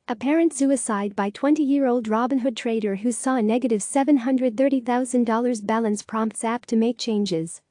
Apparent suicide by 20-year-old Robinhood trader who saw a negative $730,000 balance prompts app to make changes.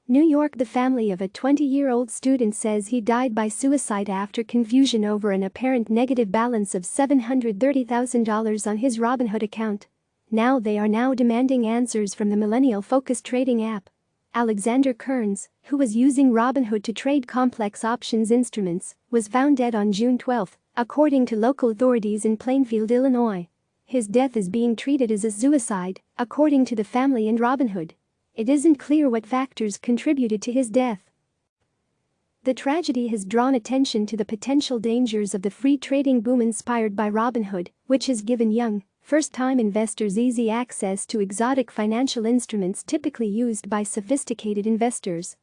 New York. The family of a 20-year-old student says he died by suicide after confusion over an apparent negative balance of $730,000 on his Robinhood account. Now they are demanding answers from the millennial-focused trading app. Alexander Kearns, who was using Robinhood to trade complex options instruments, was found dead on June 12, according to local authorities in Plainfield, Illinois. His death is being treated as a suicide, according to the family and Robinhood. It isn't clear what factors contributed to his death. The tragedy has drawn attention to the potential dangers of the free trading boom inspired by Robinhood, which has given young, first-time investors easy access to exotic financial instruments typically used by sophisticated investors.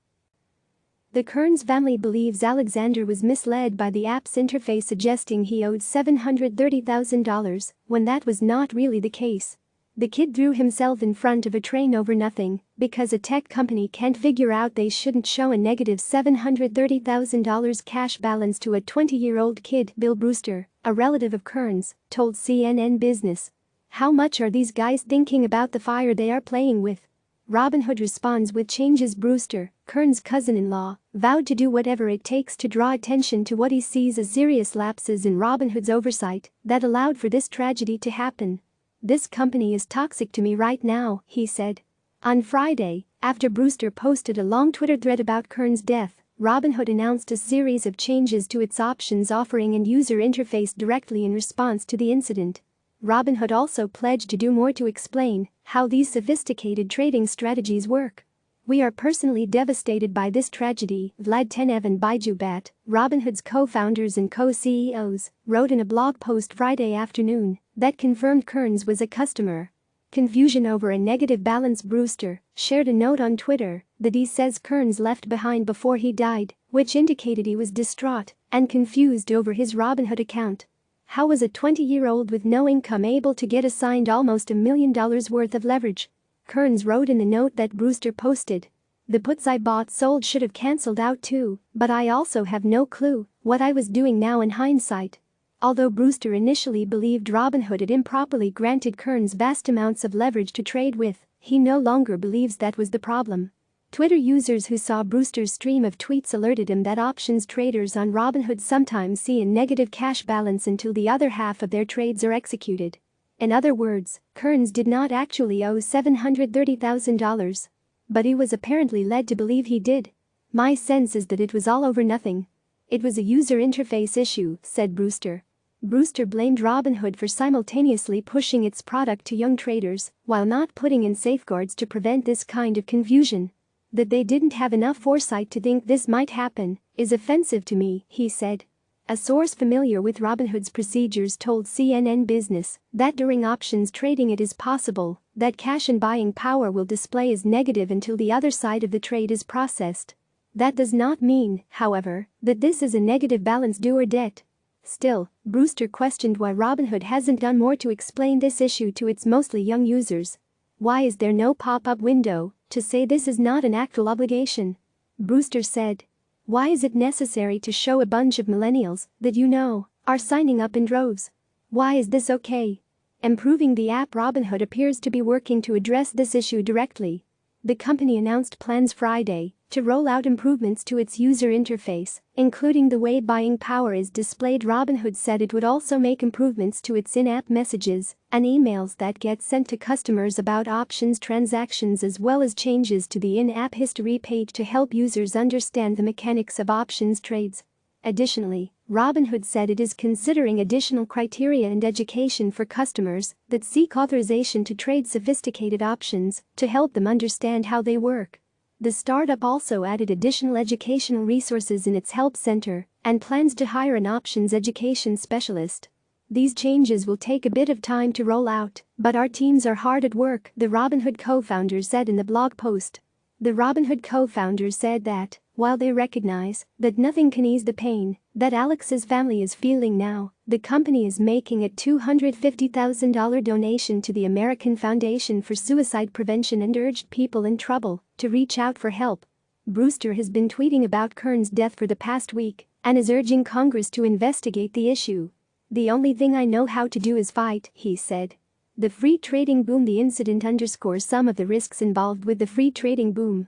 The Kearns family believes Alexander was misled by the app's interface suggesting he owed $730,000 when that was not really the case. The kid threw himself in front of a train over nothing because a tech company can't figure out they shouldn't show a negative $730,000 cash balance to a 20-year-old kid. Bill Brewster, a relative of Kearns, told CNN Business. "How much are these guys thinking about the fire they are playing with?" Robinhood responds with changes. Brewster, Kearns' cousin-in-law, vowed to do whatever it takes to draw attention to what he sees as serious lapses in Robinhood's oversight that allowed for this tragedy to happen. "This company is toxic to me right now," he said. On Friday, after Brewster posted a long Twitter thread about Kearns' death, Robinhood announced a series of changes to its options offering and user interface directly in response to the incident. Robinhood also pledged to do more to explain how these sophisticated trading strategies work. "We are personally devastated by this tragedy," Vlad Tenev and Baiju Bhatt, Robinhood's co-founders and co-CEOs, wrote in a blog post Friday afternoon that confirmed Kearns was a customer. Confusion over a negative balance. Brewster shared a note on Twitter that he says Kearns left behind before he died, which indicated he was distraught and confused over his Robinhood account. How was a 20-year-old with no income able to get assigned almost $1 million worth of leverage? Kearns wrote in the note that Brewster posted. "The puts I bought sold should have cancelled out too, but I also have no clue what I was doing now in hindsight." Although Brewster initially believed Robinhood had improperly granted Kearns vast amounts of leverage to trade with, he no longer believes that was the problem. Twitter users who saw Brewster's stream of tweets alerted him that options traders on Robinhood sometimes see a negative cash balance until the other half of their trades are executed. In other words, Kearns did not actually owe $730,000. But he was apparently led to believe he did. "My sense is that it was all over nothing. It was a user interface issue," said Brewster. Brewster blamed Robinhood for simultaneously pushing its product to young traders while not putting in safeguards to prevent this kind of confusion. "That they didn't have enough foresight to think this might happen is offensive to me," he said. A source familiar with Robinhood's procedures told CNN Business that during options trading it is possible that cash and buying power will display as negative until the other side of the trade is processed. That does not mean, however, that this is a negative balance due or debt. Still, Brewster questioned why Robinhood hasn't done more to explain this issue to its mostly young users. "Why is there no pop-up window to say this is not an actual obligation?" Brewster said. "Why is it necessary to show a bunch of millennials that you know are signing up in droves? Why is this okay?" Improving the app. Robinhood appears to be working to address this issue directly. The company announced plans Friday to roll out improvements to its user interface, including the way buying power is displayed. Robinhood said it would also make improvements to its in-app messages and emails that get sent to customers about options transactions, as well as changes to the in-app history page to help users understand the mechanics of options trades. Additionally, Robinhood said it is considering additional criteria and education for customers that seek authorization to trade sophisticated options to help them understand how they work. The startup also added additional educational resources in its help center and plans to hire an options education specialist. "These changes will take a bit of time to roll out, but our teams are hard at work," the Robinhood co-founder said in the blog post. The Robinhood co-founder said that, while they recognize that nothing can ease the pain that Alex's family is feeling now, the company is making a $250,000 donation to the American Foundation for Suicide Prevention and urged people in trouble to reach out for help. Brewster has been tweeting about Kearns' death for the past week and is urging Congress to investigate the issue. "The only thing I know how to do is fight," he said. The free trading boom. The incident underscores some of the risks involved with the free trading boom.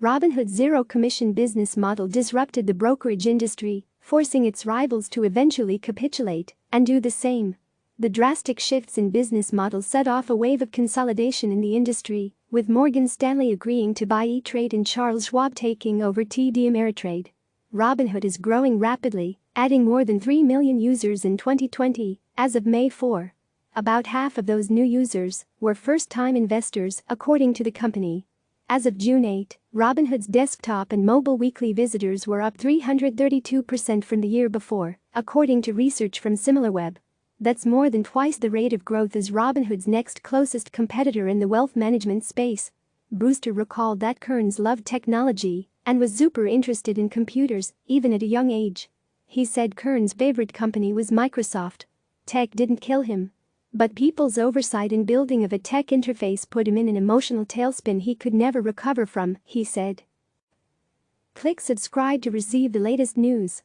Robinhood's zero-commission business model disrupted the brokerage industry, forcing its rivals to eventually capitulate and do the same. The drastic shifts in business models set off a wave of consolidation in the industry, with Morgan Stanley agreeing to buy E-Trade and Charles Schwab taking over TD Ameritrade. Robinhood is growing rapidly, adding more than 3 million users in 2020, as of May 4. About half of those new users were first-time investors, according to the company. As of June 8, Robinhood's desktop and mobile weekly visitors were up 332% from the year before, according to research from SimilarWeb. That's more than twice the rate of growth as Robinhood's next closest competitor in the wealth management space. Brewster recalled that Kearns loved technology and was super interested in computers, even at a young age. He said Kearns' favorite company was Microsoft. Tech didn't kill him. But people's oversight in building of a tech interface put him in an emotional tailspin he could never recover from, he said. Click subscribe to receive the latest news.